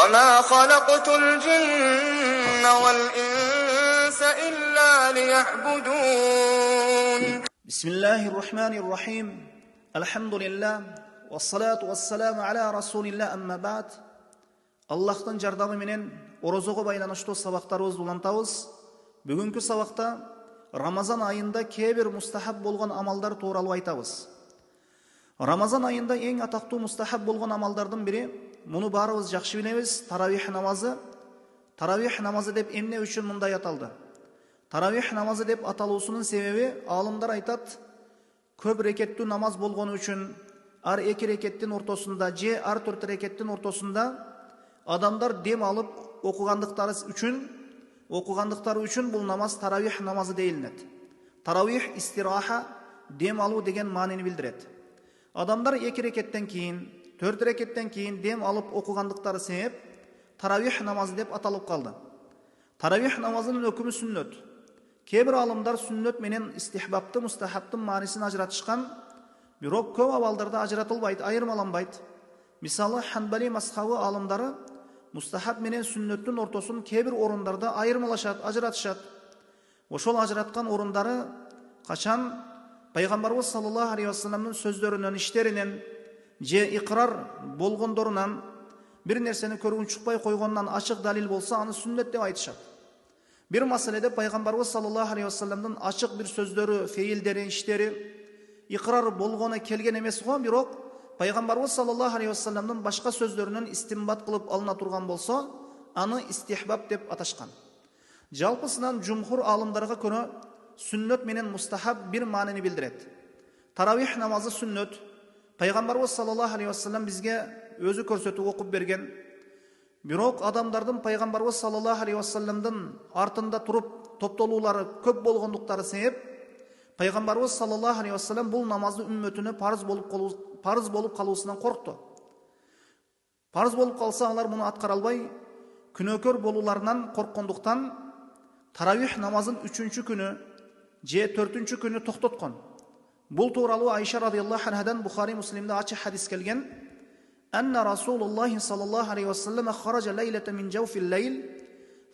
وما خلقت الجن والإنس إلا ليعبدون. بسم الله الرحمن الرحيم. الحمد لله والصلاة والسلام على رسول الله. أما بعد, Allah'tan жардамы менен орозого байланыштуу сабактарыбызды улантабыз. Бүгүнкү сабакта Рамазан айында кээ-бир мустахаб болгон амалдар тууралуу айтабыз. Рамазан айында эң атактуу мустахаб болгон амалдардын бири, муну баарыбыз жакшы билебиз, таравих намазы. Таравих намазы деп эмне үчүн мындай аталды? Таравих намазы деп аталуусунун себеби, алымдар айтат, көп рекеттүү намаз болгону үчүн ар 2 рекеттин ортосунда же ар 4 рекеттин ортосунда адамдар дем алып окугандыктары үчүн бул намаз таравих намазы дейилет. Таравих истираха, дем алуу деген маанини билдирет. Адамдар 2 рекеттен кийин, 4 рекеттен кийин дем алып окугандыктары себеп таравих намазы деп аталып калды. Таравих намазынын өкүмү сүннөт. Кээ-бир алымдар сүннөт менен истихбапты, мустахабтын маанисин ажыратышкан, бирок көп абалдарда ажыратылбайт, айырмаланбайт. Мисалы, Ханбали мазхабы алымдары мустахаб менен сүннөттүн ортосун кээ-бир орундарда айырмалашат, ажыратышат. Ошол ажыраткан орундары качан пайгамбарыбыз саллаллаху алейхи вассаламдын сөздөрүнөн, иштеринен же икрар болгондорунан бир нерсени көрүп чыкпай койгондон ачык далил болсо, аны сүннөт деп айтышат. Бир маселеде пайгамбарыбыз саллаллаху алейхи вассаламдын ачык бир сөздөрү, феилдери, иштери икрар болгону келген эмес го, бирок пайгамбарыбыз саллаллаху алейхи вассаламдын башка сөздөрүнөн истимбат кылып алына турган болсо, аны истихбаб деп аташкан. Жалпысынан жумхур алымдарга көрө сүннөт менен мустахаб бир маанини билдирет. Таравих намазы сүннөт. Пайгамбарыбыз саллаллаху алейхи вассалам бизге өзү көрсөтүп окуп берген. Бирок адамдардын пайгамбарыбыз саллаллаху алейхи вассаламдын артында туруп топтолуулары көп болгондуктары себеп, пайгамбарыбыз саллаллаху алейхи вассалам бул намазды үммөтүнө парыз болуп калуусунан коркту. Парыз болуп калса, алар муну аткара албай, күнөөкөр болууларынан корккондуктан таравих намазын 3-чү күнү же 4-чү күнү токтоткон. Бул тууралуу Айша радыйаллаху анхадан Бухари Муслимде ачык хадис келген. Анна Расулуллахи саллаллаху алейхи вассалам хаража лейлата мин жауфил лейл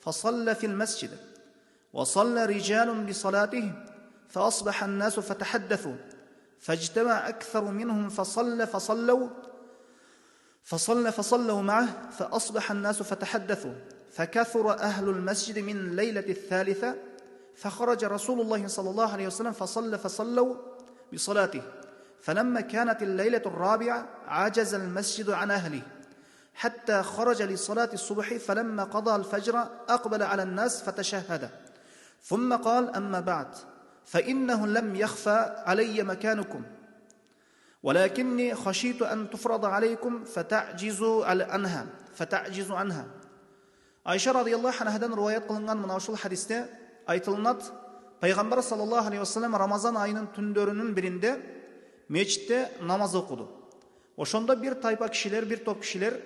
фасалла фил масджид ва салла риджалун би салатихи فأصبح الناس فتحدثوا فاجتمع أكثر منهم فصلوا معه فأصبح الناس فتحدثوا فكثر أهل المسجد من ليلة الثالثة فخرج رسول الله صلى الله عليه وسلم فصلوا بصلاته فلما كانت الليلة الرابعة عجز المسجد عن أهله حتى خرج لصلاة الصبح فلما قضى الفجر أقبل على الناس فتشهد ثم قال أما بعد فإنه لم يخفى علي مكانكم ولكني خشيت أن تفرض عليكم فتعجزوا عنها. Айша радыйаллаху анхадан риwayat кылынган мына ушул хадисте айтылынат, пайгамбар саллаллаху алейхи вассалам Рамазан айынын түндөрүнүн биринде мечитте намаз окуду. Ошондо бир топ кишилер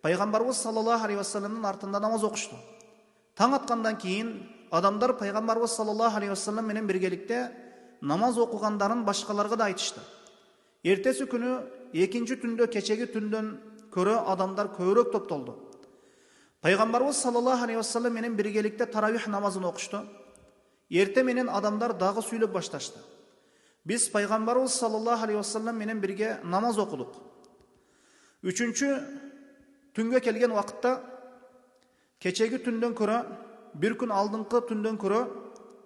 пайгамбарыбыз саллаллаху алейхи вассаламдын артында намаз окушту. Таң аткандан кийин адамдар пайгамбарыбыз саллаллаху алейхи вассалам менен биргеликте намаз окугандарын башкаларга да айтышты. Эртеси күнү экинчи түндө кечеги түндөн көрө адамдар көбүрөөк топтолду. Пайгамбарыбыз саллаллаху алейхи вассалам менен биргеликте таравих намазын окушту. Эрте менен адамдар дагы сүйлөп башташты. Биз пайгамбарыбыз саллаллаху алейхи вассалам менен бирге намаз окудук. Үчүнчү түнгө келген убакытта кечеги түндөн көрө bir күн алдыңкы түндөн көрө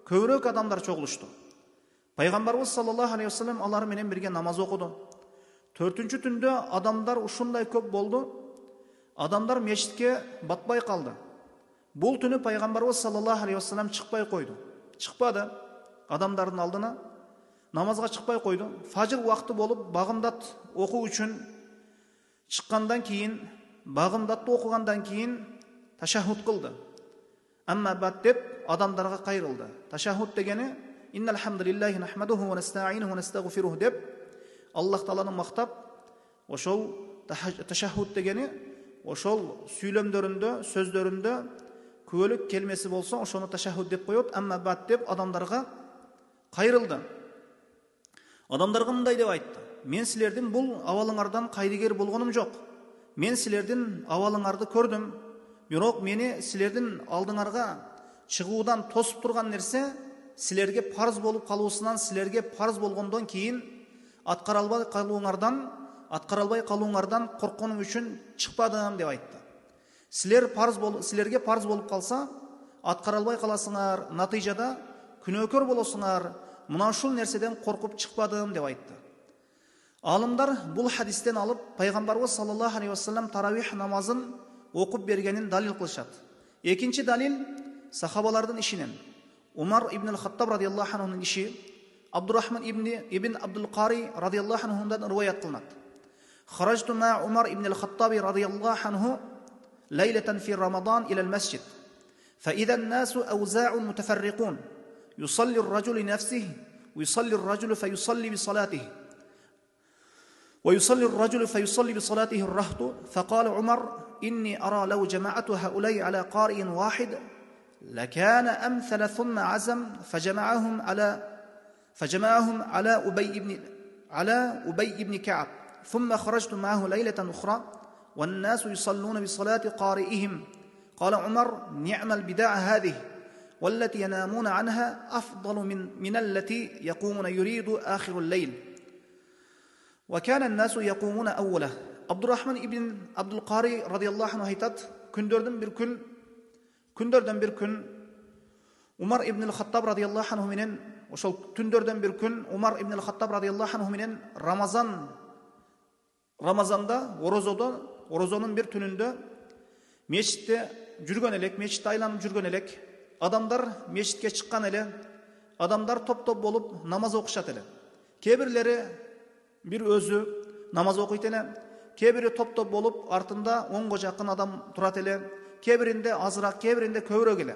көбүрөөк адамдар чогулушту. Пайгамбарыбыз саллаллаху алейхи вассалам алар менен бирге намаз окуду. 4-чү түндө адамдар ушундай көп болду. Адамдар мечитке батпай калды. Бул түнү пайгамбарыбыз саллаллаху алейхи вассалам чыкпай койду. Чыкпады адамдардын алдына. Намазга чыкпай койду. Фажыр убакты болуп багымдат окуу үчүн чыккандан кийин, багымдатты окугандан кийин ташаххуд кылды. Amma ba'd deb adamlarga qayrildi. Tashahhud degani innal hamdalillahi nahmaduhu va nasta'inuhu va nastaghfiruh deb Alloh taolani maqtab, ошол tashahhud degani ошол сүйлөмдөрүндө, сөздөрүндө күбөлүк келмеси болсо, ошону tashahhud деп коет. Amma ba'd deb adamlarga qayrildi. Adamlarga мындай деп айтты: "Мен силердин бул абалыңардан кайдыгер болгонум жок. мен сілердің авалыңарды көрдім, бирок мені сілердің алдыңарға шығудан тосып тұрған нәрсе сілерге парыз болып қалуысынан, сілерге парыз болғандан кейін атқаралбай қалуыңардан қорққаным үшін шықпадым деп айтты. Сілерге парыз болып қалса, атқаралбай қаласыңар, натижада күнөөкөр болосыңар, мына ушул нәрседен қорқып шықпадым деп айтты. Алымдар бұл хадистен алып, пайғамбарыбыз саллаллаху алейхи вассалам таравих намазын оқып бергенін далил қылышады. Екінші далил сахабалардың ішінен Умар ибн ал-Хаттаб радиаллаху анхунун иши, Абдурахман ибн Абдул Қари радиаллаху анхундан риwayat қылынады. Харajtu ма Умар ибн ал-Хаттаби радиаллаху анху лейлатан фи Рамадан иля al-masjid. فإذا الناس أوزاع متفرقون يصلي الرجل لنفسه ويصلي الرجل فيصلي بصلاته ويصلي الرجل فيصلي بصلاته الرهط. فقال عمر إني أرى لو جمعت هؤلاء على قارئ واحد لكان أمثل. ثم عزم فجمعهم على أبي بن كعب. ثم خرجت معه ليلة أخرى والناس يصلون بصلاة قارئهم. قال عمر نعم البدع هذه والتي ينامون عنها أفضل من التي يقومون يريد آخر الليل وكان الناس يقومون أوله. عبد الرحمن ибн Абдул Қари радиаллаху анху айтады, күндерден бір күн Умар ибн ал-Хаттаб радиаллаху анху менен, ошол түндерден бір күн Умар ибн ал-Хаттаб радиаллаху анху менен Рамазанда, орозонун бір түнүндө мешітте жүргөн элек, мешітті айланып жүргөн элек, адамдар мешітке шыққан эле, адамдар топ-топ болып намаз окушат эле. Кебирлери бир өзү намаз окуйт эле, кебири топ-топ болып артында 10ға жакын адам турат эле, кебиринде азыраак, кебиринде көбүрөөк эле.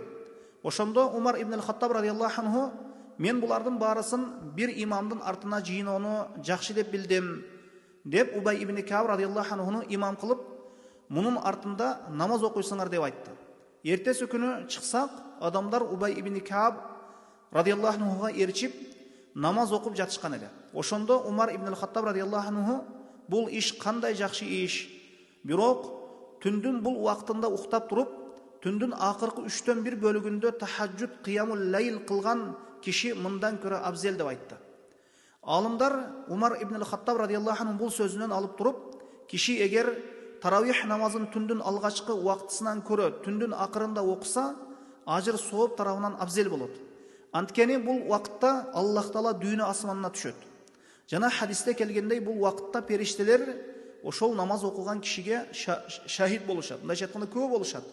Ошондо Умар ибн ал-Хаттаб радиаллаху анху мен булардын баарысын бир имамдын артына жыйноону жакшы деп билдим деп Убай ибн Кааб радиаллаху анхуну имам кылып, мунун артында намаз окуйсуңар деп айтты. Эртеси күнү чыксак, адамдар Убай ибн Кааб радиаллаху анхуга эрчип намаз окуп жатышкан эле. Ошондо Умар ибн ал-Хаттаб радиаллаху анху бул иш кандай жакшы иш, бирок түндүн бул убактында уктап туруп, түндүн акыркы 3/1 бөлүгүндө тахаджуд кыямул лейл кылган киши мындан көрө абзел деп айтты. Алымдар Умар ибн ал-Хаттаб радиаллаху анху бул сөзүнөн алып туруп, киши эгер таравих намазын түндүн алгачкы убактысынан көрө түндүн акырында окуса, ажыр сооп тарабынан абзел болот. Анткени бул убакытта Аллах Таала дүйнө асманына түшөт. Жана хадисте келгендей бул убакытта периштелер ошол намаз окуган кишиге шахид болушат. Мындайча айтканда күбө болушат.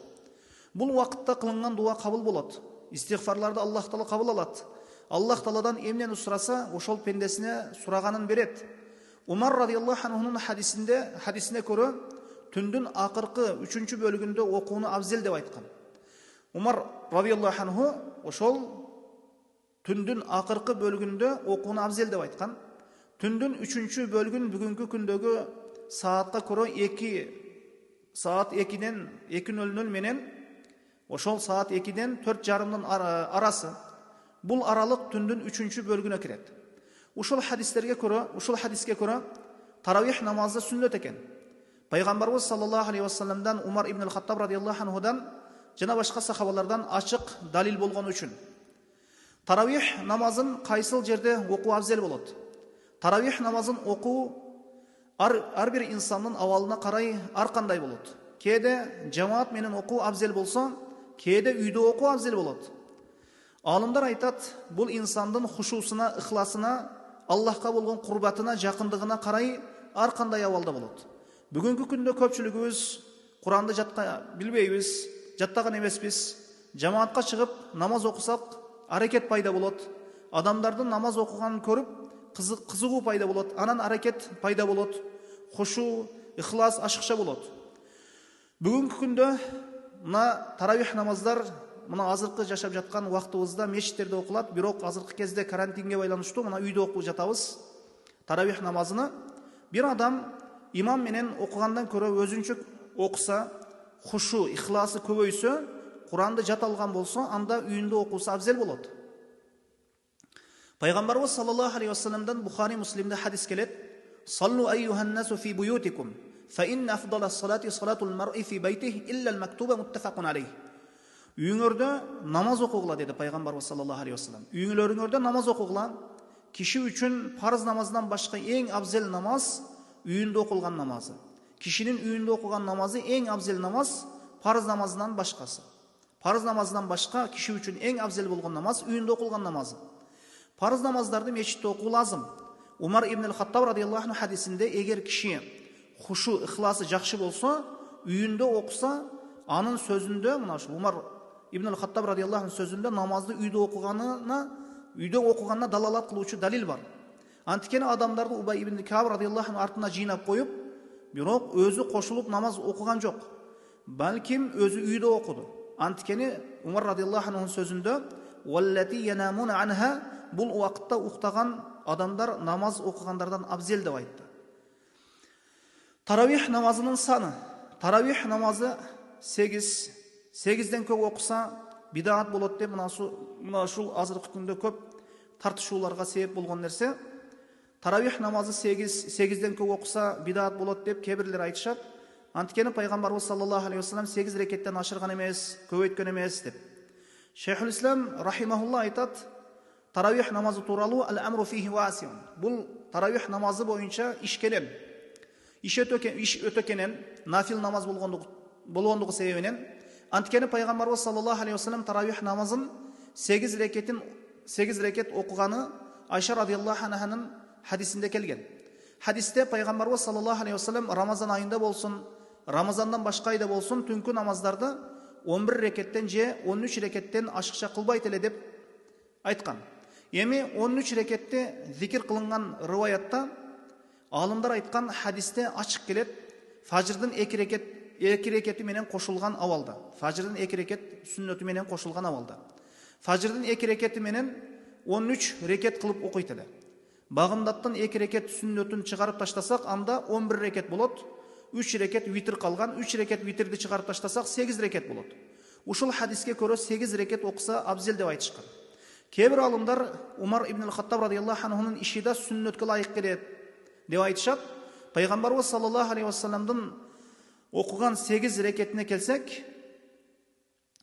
Бул убакытта кылынган дуа кабыл болот. Истигфарларды Аллах Таала кабыл алат. Аллах Тааладан эмнени сураса, ошол пендесине сураганын берет. Умар радиаллаху анхунун хадисине көрө түндүн акыркы 3 бөлүгүндө окууну абзел деп айткан. Умар радиаллаху анху ошол түндүн акыркы бөлүгүндө окууну абзел деп айткан. Түндүн 3 бөлүгүн бүгүнкү күндөгү саатка көрө 2:00 менен ошол саат 2-ден 4:30 арасы. Бул аралык түндүн 3 бөлүгүнө кирет. Ушул хадиске көрө таравих намазы сүннөт экен. Пайгамбарыбыз саллаллаху алейхи вассаламдан, Умар ибн ал-Хаттаб радиаллаху анхудан жана башка сахабалардан ачык далил болгон үчүн таравих намазын кайсыл жерде окуу абзел болот? Таравих намазын окуу ар бир инсандын абалына карай ар кандай болот. Кээде жамаат менен окуу абзел болсо, кээде үйдө окуу абзел болот. Алымдар айтат, бул инсандын хушусуна, ихласына, Аллахка болгон курбатына, жакындыгына карай ар кандай абалда болот. Бүгүнкү күндө көпчүлүгүбүз Куранды билбейбиз, жаттаган эмеспиз. Жамаатка чыгып намаз окусак, аракет пайда болот. Адамдардын намаз окуганын көрүп, кызыгуу пайда болот. Анан аракет пайда болот. Хушу, ихлас ашыкча болот. Бүгүнкү күндө мына таравих намаздар мына азыркы жашап жаткан убактыбызда мешиттерде окулат, бирок азыркы кезде карантинге байланыштуу мына үйдө окуп жатабыз. Таравих намазыны бир адам имам менен окугандан көрө өзүнчө окуса, хушу, ихласы көбөйсө, Куранды жат алган болсо, анда үйүндө окуса абзел болот. Пайгамбарыбыз саллаллаху алейхи вассаламдан Бухари, Муслимде хадис келет: "Саллу айюхан насу фи буютикум, فإن أفضل الصلاة صلاة المرء في بيته إلا المكتوبة متفق عليه. Үйіңерде намаз оқуғыла деді пайғамбарымыз саллаллаху алейхи вассалам. Үйіңлеріңерде намаз оқуғыла. Киши үшін парыз намаздан башқа ең абзел намаз үйінде оқылған намазы. Кишинин үйінде оқылған намазы ең абзел намаз парыз намазынан башқасы. Парыз намазынан башқа киши үшін ең абзел болған намаз үйінде оқылған намазы. Парыз намаздарды мешітте оқу лазым. Умар ибн ал-Хаттаб радиаллаху анху хадисінде егер киши хушу ихласы жақсы болса, үйінде оқыса, анын сөзінде, мына Умар ибн ал-Хаттаб радиаллаху анху сөзінде намазды үйде оқығанына далалат қылушы далил бар. Антикені адамдарды Убай ибн Кааб радиаллаху анху артына жинап қойып, бирок өзі қошылып намаз оқыған жоқ. Балким өзі үйде оқыды. Антикені Умар радиаллаху анху сөзінде «Валлати янамуна анха» бұл уақытта ұйықтаған адамдар намаз оқығандардан абзел деп айтты. Таравих намазының саны. Таравих намазы 8-ден көп оқыса бидаат болады деп мына ушул азыркы күндө көп тартышууларга себеп болгон нерсе. Таравих намазы 8-ден көп оқыса бидаат болот деп кебирлер айтышат. Анткени пайгамбарыбыз саллаллаху алейхи вассалам 8 рекеттен ашырган эмес, көбөйткөн эмес деп. Шейхул Ислам рахимахулла айтат: Таравих намазы тууралуу ал-амру фихи васиун. Бул таравих намазы боюнча иш келем. Иш өтө кенен нафил намаз болгондугу себебинен анткени пайгамбарыбыз саллаллаху алейхи вассалам таравих намазын 8 рекет окуганы Айша радиаллаху анханын хадисинде келген. Хадисте пайгамбарыбыз саллаллаху алейхи вассалам Рамазан айында болсун, Рамазандан башка айда болсун түнкү намаздарды 11 рекеттен же 13 рекеттен ашыкча кылбайт эле деп айткан. Эми 13 рекетте зикир кылынган риваятта алымдар айткан хадисте ачык келет. Фажрдын 2 рекети менен кошулган абалда. Фажрдын 2 рекет сүннөтү менен кошулган абалда. Фажрдын 2 рекети менен 13 рекет кылып окуйт эле. Багымдаттан 2 рекет сүннөтүн чыгарып таштасак, анда 11 рекет болот. 3 рекет витр калган, 3 рекет витрди чыгарып таштасак 8 рекет болот. Ушул хадиске көрө 8 рекет окуса абзел деп айтышкан. Кебир алымдар Умар ибн ал-Хаттаб радиаллаху анхунун ишида сүннөткө лайык келет деп айтышат. Пайгамбарыбыз саллаллаху алейхи вассаламдын окуган 8 рекетине келсек,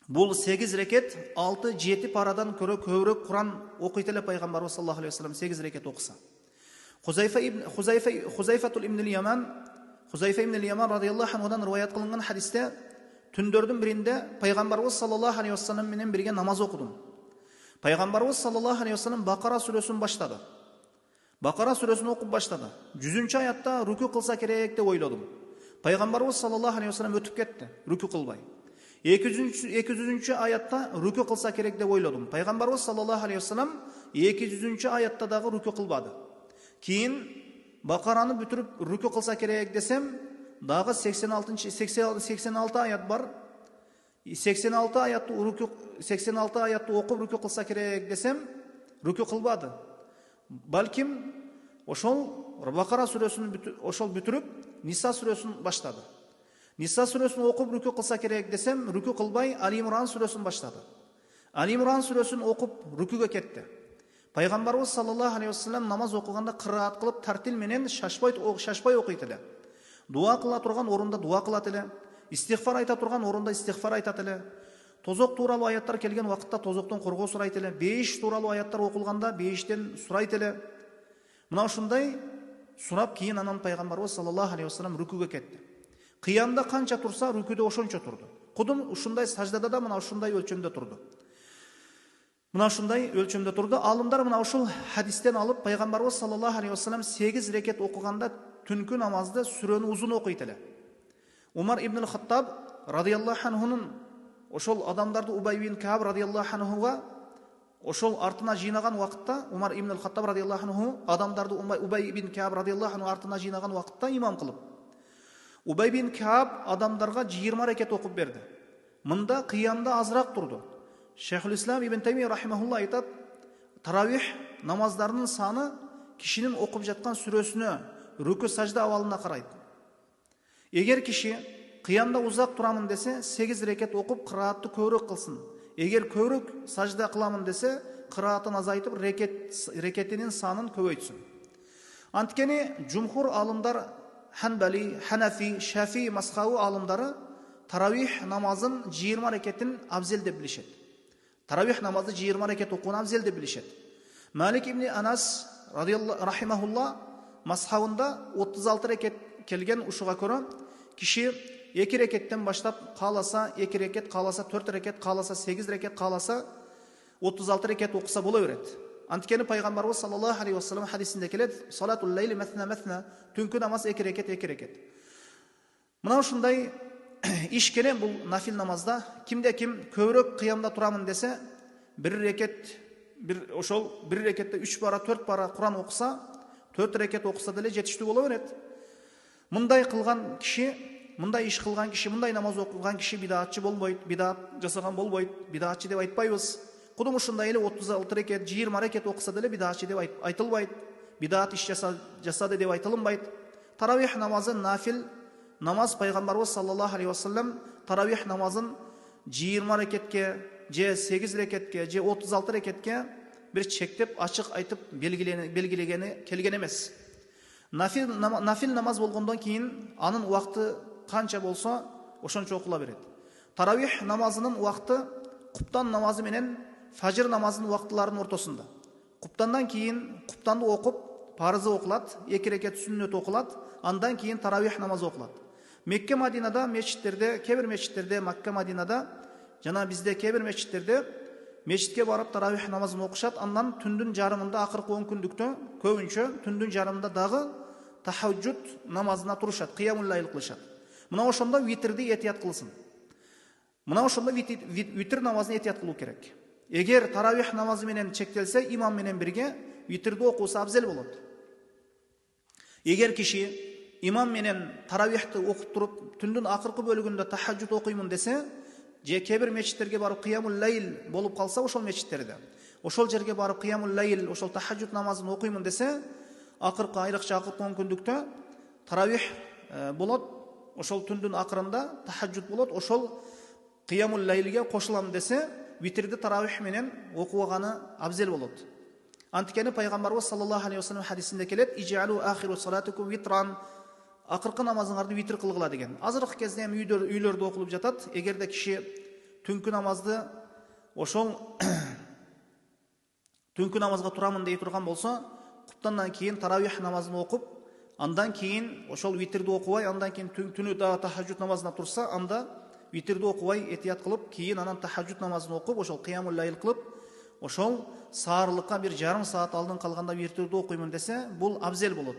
бул 8 рекет 6-7 парадан көрө көбүрөөк Куран окуйт эле пайгамбарыбыз саллаллаху алейхи вассалам 8 рекет окуса. Хузайфа ибн ал-Яман радиаллаху анхудан риваят кылынган хадисте түндөрдүн биринде пайгамбарыбыз саллаллаху алейхи вассалам менен бирге намаз окудум. Пайгамбарыбыз саллаллаху алейхи вассалам Бакара сүрөсүн баштады. Бакара сүрөсүн окуп баштады. 100-чү аятта рүкү кылса керек деп ойлодум. Пайгамбарыбыз саллаллаху алейхи вассалам өтүп кетти, рүкү кылбай. 200-чү аятта рүкү кылса керек деп ойлодум. Пайгамбарыбыз саллаллаху алейхи вассалам 200-чү аятта дагы рүкү кылбады. Кийин Бакараны бүтүрүп рүкү кылса керек десем, дагы 86 аят бар. 86 аятты окуп рүкү кылса керек десем, рүкү кылбады. Балким ошол Бакара сүрөсүн бүтүрүп Ниса сүрөсүн баштады. Ниса сүрөсүн окуп рүкү кылса керек десем, рүкү кылбай Али-Имран сүрөсүн баштады. Али-Имран сүрөсүн окуп рүкүгө кетти. Пайгамбарыбыз саллаллаху алейхи вассалам намаз окуганда кыраат кылып тартил менен шашпай окуйт эле. Дуа кыла турган орунда дуа кылат эле. Истигфар айта турган орунда истигфар айтат эле. Тозок тууралуу аяттар келген убакытта тозоктон коргоо сурайт эле. Бейиш тууралуу аяттар окулганда бейиштен сурайт эле. Мына ушундай сурап кийин анан пайгамбарыбыз саллаллаху алейхи вассалам рүкүгө кетти. Кыямда канча турса рүкүдө ошончо турду. Кудум ушундай саждада да мына ушундай өлчөмдө турду. Алымдар мына ушул хадистен алып пайгамбарыбыз саллаллаху алейхи вассалам 8 рекет окуганда түнкү намазды сүрөнү узун окуйт эле. Умар ибн ал-Хаттаб радиаллаху анхунун ошол адамдарды Убай ибн Кааб радиаллаху анхуга ошол артына жыйнаган убакытта Умар ибн ал-Хаттаб радиаллаху анху адамдарды Убай ибн Кааб радиаллаху анху артына жыйнаган убакытта имам кылып. Убай ибн Кааб адамдарга 20 рекет окуп берди. Мында кыямда азыраак турду. Шейхул Ислам ибн Таймия рахимахулла айтат, таравих намаздарынын саны кишинин окуп жаткан сүрөсүнө, рүкү сажда абалына карайт. Эгер киши кыямда узак турамын десе, 8 рекет окуп кыраатты көбүрөөк кылсын. Эгер көбүрөөк сажда кыламын десе, кыраатын азайтып рекетинин санын көбөйтсүн. Анткени жумхур алымдар Ханбали, Ханафи, Шафи мазхабы алымдары таравих намазын 20 рекеттен абзел деп білішеді. Таравих намазы 20 рекет оқуын абзел деп білішеді. Малик ибн Анас рахимахулла мазхабында 36 рекет келген ушуға көрі киши 2 рекеттен баштап қаласа 2 рекет, қаласа 4 рекет, қаласа 8 рекет, қаласа 36 рекет оқыса бола береді. Анткені пайғамбарымыз саллаллаху алейхи уассалам хадисінде келеді: "Салатул лейли мәсна, түнгі намаз 2 рекет, 2 рекет." Мынау ушундай иш келе бұл нафил намазда кимде-ким көбірек қиямда тұрамын десе, 1 рекет, ошол 1 рекетте 3 бара, 4 бара Құран оқыса, 4 рекет оқыса деле жетиштүү боло берет. Мындай кылган киши, мындай иш кылган киши, мындай намаз окуган киши бидатчы болбойт, бидат жасаган болбойт, бидатчы деп айтпайбыз. Кудум ушундай эле 36 рекет, 20 рекет окуса деле бидатчы деп айтылбайт. Бидат иш жасады деп айтылынбайт. Таравих намазы нафил намаз. Пайгамбарыбыз саллаллаху алейхи вассалам таравих намазын 20 рекетке, же 8 рекетке, же 36 рекетке бир чектеп, ачык айтып белгилегени келген эмес. Нафил намаз болгондон кийин анын убакыты канча болсо ошончо окула берет. Таравих намазынын убакыты куптан намазы менен фажр намазынын убактыларынын ортосунда. Куптандан кийин куптанды окуп, парызы окулат, 2 рекет сүннөт окулат, андан кийин таравих намазы окулат. Мекке Мадинада мечиттерде, кебир мечиттерде, Макка Мадинада жана бизде кебир мечиттерде мечитке барып таравих намазын окушат, андан түндүн жарымында акыркы 10 күндүктө көбүнчө түндүн жарымында дагы тахаджуд намазына турушат, кыямул лайл кылышат. Мына ошондо витрди этият кылсын. Мына ошондо витр намазын этият кылуу керек. Эгер таравих намазы менен чектелсе, имам менен бирге витрди окуса абзел болот. Эгер киши имам менен таравихти окуп туруп, түндүн акыркы бөлүгүндө тахаджуд окуймун десе, же кебир мечиттерге барып кыямул лайл болуп калса, ошол мечиттерде, ошол жерге барып кыямул лайл, ошол тахаджуд намазын окуймун десе, акыркы айрыкча акыркы 10 күндүктө таравих болот. Ошол түндүн акырында тахаджуд болот. Ошол кыямул лайлге кошулам десе, витрди таравих менен окуганы абзел болот. Анткени пайгамбарыбыз саллаллаху алейхи вассалам хадисинде келет: "Ижалу ахиру салатукум витран", акыркы намазыңарды витр кылгыла деген. Азыркы кезде эми үйлөрдө окулуп жатат. Эгерде киши түнкү намазды ошол түнкү намазга турамын дей турган болсо, куптандан кийин таравих намазын окуп, андан кийин ошол витрди окубай, андан кийин түнү дагы тахаджуд намазына турса, анда витрди окубай этият кылып, кийин анан тахаджуд намазын окуп, ошол кыямул лайл кылып, ошол саарылыкка бир жарым саат алдын калганда витрди окуймун десе, бул абзел болот.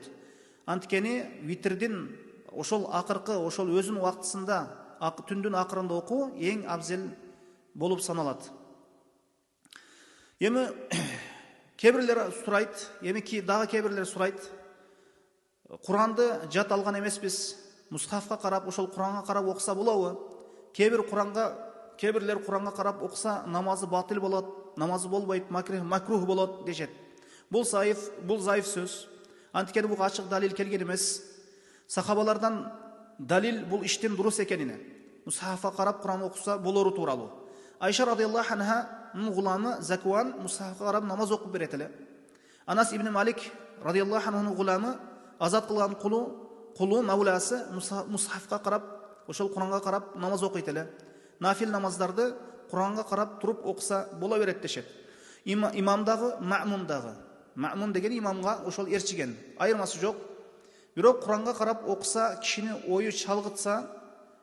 Анткени витрдин ошол акыркы, ошол өзүнүн убактысында, түндүн акырында окуу эң абзел болуп саналат. Эми кебирлер сурайт, дагы кебирлер сурайт: Куранды жат алган эмеспиз, мусхафка карап, ошол Куранга карап окуса болобу? Кебирлер Куранга карап окуса намазы батыл болот, намазы болбойт, макрух болот дешет. Бул заиф сөз. Анткени буга ачык далил келген эмес. Сахабалардан далил бул иштин дурус экенине, мусхафка карап Куран окуса болору тууралуу. Айша радиаллаху анханын гуламы Закван мусхафка карап намаз окуп берет эле. Анас ибн Малик радиаллаху анханын гуламы, азат кылган кулу мауласы мусхафка карап, ошол Куранга карап намаз окуйт эле. Нафил намаздарды Куранга карап туруп окуса боло берет дешет. Имамдагы, маъмум деген имамга ошол эрчиген, айырмасы жок. Бирок Куранга карап окуса, кишини ою чалгытса,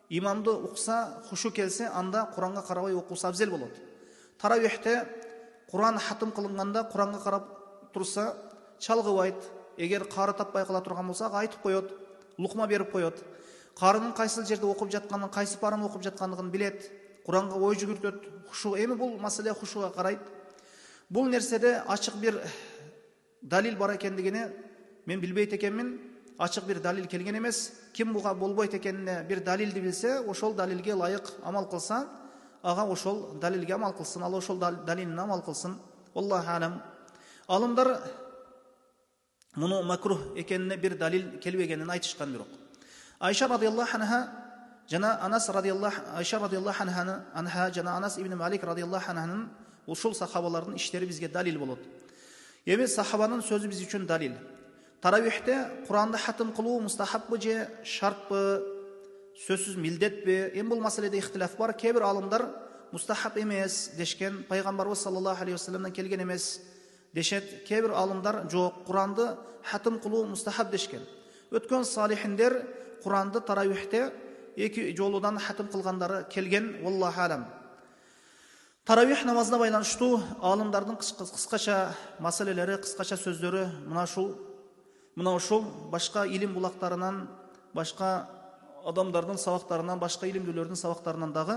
имамды укса, хушу келсе, анда Куранга карабай окуса абзел болот. Таравихте Куран хатым кылынганда Куранга карап турса, чалгыбайт. Эгер кары таппай кала турган болса, айтып коет, лукма берип коет. Карынын кайсыл жерде окуп жатканын, кайсы парын окуп жаткандыгын билет, Куранга ой жүгүртөт. Хушу, эми бул маселе хушуга карайт. Бул нерседе ачык бир далил бар экендигине мен билбейт экенмин. Ачык бир далил келген эмес. Ким буга болбойт экенине бир далилди билсе, ошол далилге лайык амал кылса, ага ошол далилге амал кылсын, ал ошол далилине амал кылсын. Аллаху алам. Алымдар муну макрух экенине бир далил келбегенин айтышкан бирок. Айша радиаллаху анха жана Анас радиаллаху анха жана Анас ибн Малик радиаллаху анханын ушул сахабалардын иштери бизге далил болот. Эми сахабанын сөзү биз үчүн далил. Таравихте Құранды хатым қылу мустахаббы же шартпы, сөзсіз милдетпе? Эми бул маселеде ихтилаф бар. Кейбір алымдар мустахаб емес дешкен, пайғамбарыбыз саллаллаху алейхи вассаламдан келген емес дешет. Кейбір алымдар жоқ, Құранды хатым қылу мустахаб дешкен. Өткен салихиндер Құранды таравихте екі жолудан хатым қылғандары келген, wallahu алам. Таравих намазына байланыштуу алымдардың қысқаша маселелері, қысқаша сөздері мына ушул башка илим булактарынан, башка адамдардын сабактарынан, башка илимдүүлөрдүн сабактарынан дагы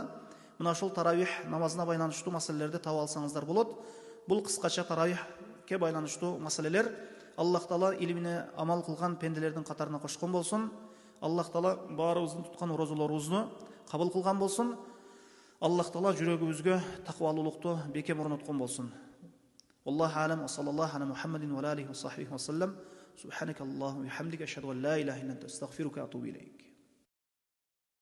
мына ушул таравих намазына байланыштуу маселелерди таба алсаңыздар болот. Бул кыскача таравихке байланыштуу маселелер. Аллах Таала илимине амал кылган пенделердин катарына кошкон болсун. Аллах Таала баарыбыздын туткан орозолорубузду кабыл кылган болсун. Аллах Таала жүрөгүбүзгө таквалуулукту бекем орноткон болсун. Аллаху алам. Саллаллаху ала Мухаммадин ва алейхи ва сахбихи ва саллам. Субханакаллаху ва бихамдика, ашхаду ан ла илаха илля анта, астагфирука ва атубу илейк.